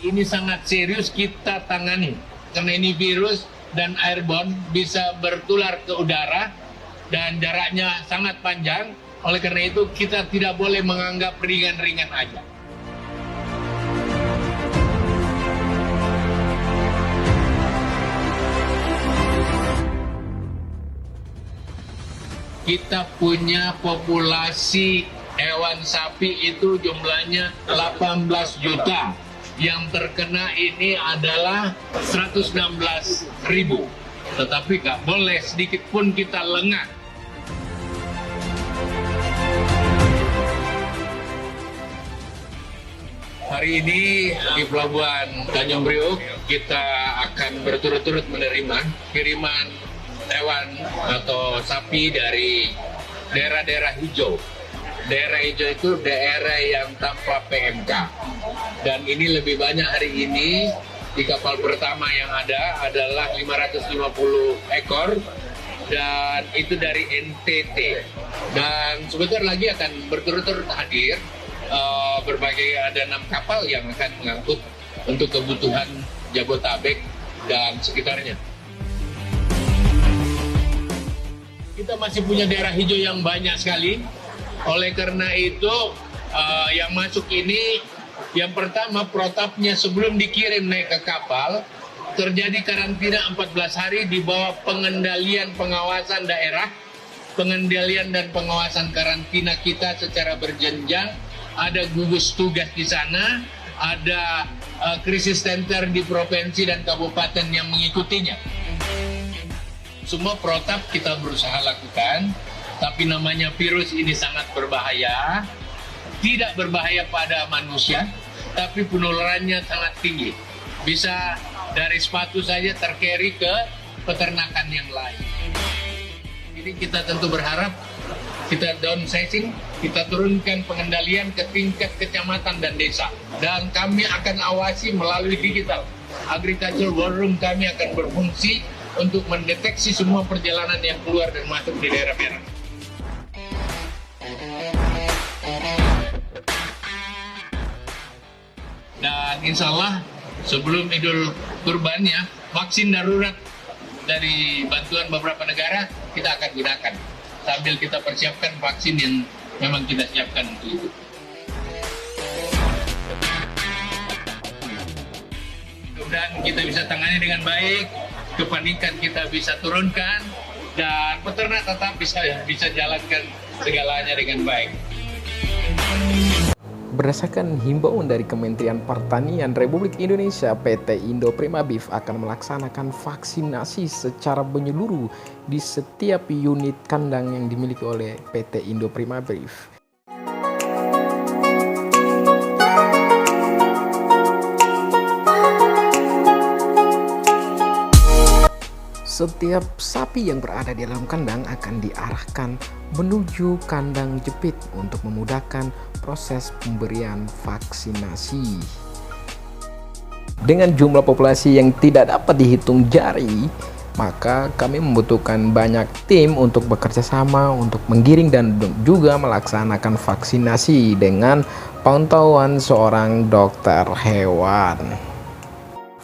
ini sangat serius kita tangani. Karena ini virus dan airborne bisa bertular ke udara dan jaraknya sangat panjang. Oleh karena itu kita tidak boleh menganggap ringan-ringan aja. Kita punya populasi hewan sapi itu jumlahnya 18 juta. Yang terkena ini adalah 116.000. Tetapi nggak boleh sedikit pun kita lengah. Hari ini di Pelabuhan Tanjung Priok kita akan berturut-turut menerima kiriman hewan atau sapi dari daerah-daerah hijau. Daerah hijau itu daerah yang tanpa PMK. Dan ini lebih banyak hari ini di kapal pertama yang ada adalah 550 ekor dan itu dari NTT. Dan sebentar lagi akan berturut-turut hadir berbagai ada 6 kapal yang akan mengangkut untuk kebutuhan Jabotabek dan sekitarnya. Kita masih punya daerah hijau yang banyak sekali. Oleh karena itu, yang masuk ini, yang pertama protapnya sebelum dikirim naik ke kapal, terjadi karantina 14 hari di bawah pengendalian pengawasan daerah, pengendalian dan pengawasan karantina kita secara berjenjang. Ada gugus tugas di sana, ada krisis center di provinsi dan kabupaten yang mengikutinya. Semua protap kita berusaha lakukan, tapi namanya virus ini sangat berbahaya. Tidak berbahaya pada manusia, tapi penularannya sangat tinggi. Bisa dari sepatu saja tercarry ke peternakan yang lain. Jadi kita tentu berharap kita downsizing, kita turunkan pengendalian ke tingkat kecamatan dan desa. Dan kami akan awasi melalui digital. Agriculture War Room kami akan berfungsi untuk mendeteksi semua perjalanan yang keluar dan masuk di daerah merah. Dan insya Allah sebelum Idul Kurban ya, vaksin darurat dari bantuan beberapa negara kita akan gunakan sambil kita persiapkan vaksin yang memang kita siapkan untuk itu. Mudah-mudahan kita bisa tangani dengan baik, kepanikan kita bisa turunkan, dan peternak tetap bisa jalankan segalanya dengan baik. Berdasarkan himbauan dari Kementerian Pertanian Republik Indonesia, PT Indo Prima Beef akan melaksanakan vaksinasi secara menyeluruh di setiap unit kandang yang dimiliki oleh PT Indo Prima Beef. Setiap sapi yang berada di dalam kandang akan diarahkan menuju kandang jepit untuk memudahkan proses pemberian vaksinasi. Dengan jumlah populasi yang tidak dapat dihitung jari, maka kami membutuhkan banyak tim untuk bekerja sama untuk menggiring dan juga melaksanakan vaksinasi dengan pantauan seorang dokter hewan.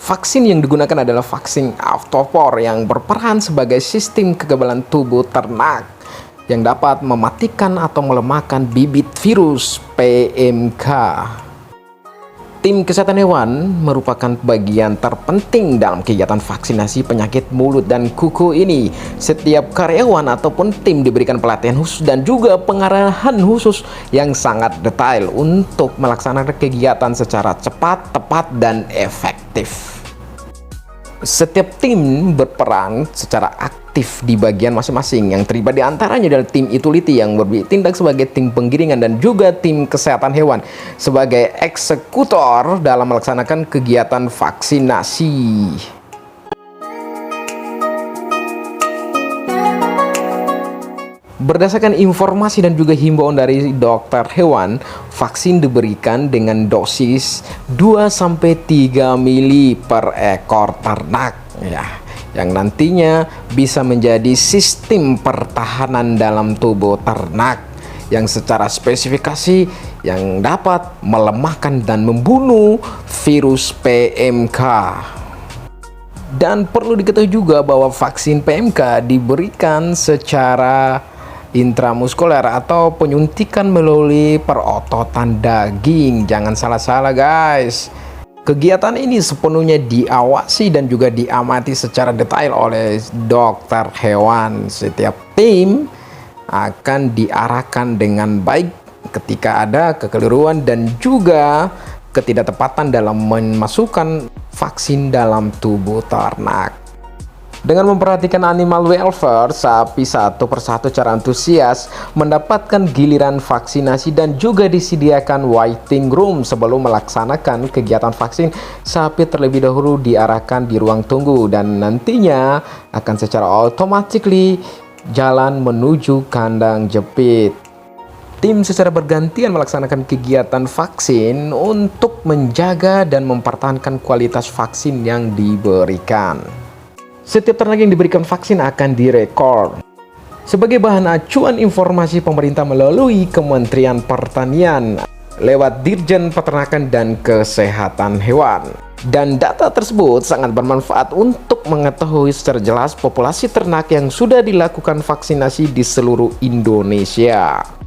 Vaksin yang digunakan adalah vaksin Aftofor yang berperan sebagai sistem kekebalan tubuh ternak yang dapat mematikan atau melemahkan bibit virus PMK. Tim kesehatan hewan merupakan bagian terpenting dalam kegiatan vaksinasi penyakit mulut dan kuku ini. Setiap karyawan ataupun tim diberikan pelatihan khusus dan juga pengarahan khusus yang sangat detail untuk melaksanakan kegiatan secara cepat, tepat, dan efektif. Setiap tim berperan secara aktif di bagian masing-masing yang terlibat di antaranya adalah tim utility yang bertindak sebagai tim penggiringan dan juga tim kesehatan hewan sebagai eksekutor dalam melaksanakan kegiatan vaksinasi. Berdasarkan informasi dan juga himbauan dari dokter hewan, vaksin diberikan dengan dosis 2-3 mili per ekor ternak ya, yang nantinya bisa menjadi sistem pertahanan dalam tubuh ternak yang secara spesifikasi yang dapat melemahkan dan membunuh virus PMK. Dan perlu diketahui juga bahwa vaksin PMK diberikan secara intramuskuler atau penyuntikan melalui perototan daging. Jangan salah-salah guys. Kegiatan ini sepenuhnya diawasi dan juga diamati secara detail oleh dokter hewan. Setiap tim akan diarahkan dengan baik ketika ada kekeliruan dan juga ketidaktepatan dalam memasukkan vaksin dalam tubuh ternak. Dengan memperhatikan animal welfare, sapi satu persatu secara antusias mendapatkan giliran vaksinasi dan juga disediakan waiting room sebelum melaksanakan kegiatan vaksin. Sapi terlebih dahulu diarahkan di ruang tunggu dan nantinya akan secara otomatis jalan menuju kandang jepit. Tim secara bergantian melaksanakan kegiatan vaksin untuk menjaga dan mempertahankan kualitas vaksin yang diberikan. Setiap ternak yang diberikan vaksin akan direkor sebagai bahan acuan informasi pemerintah melalui Kementerian Pertanian lewat Dirjen Peternakan dan Kesehatan Hewan. Dan data tersebut sangat bermanfaat untuk mengetahui secara jelas populasi ternak yang sudah dilakukan vaksinasi di seluruh Indonesia.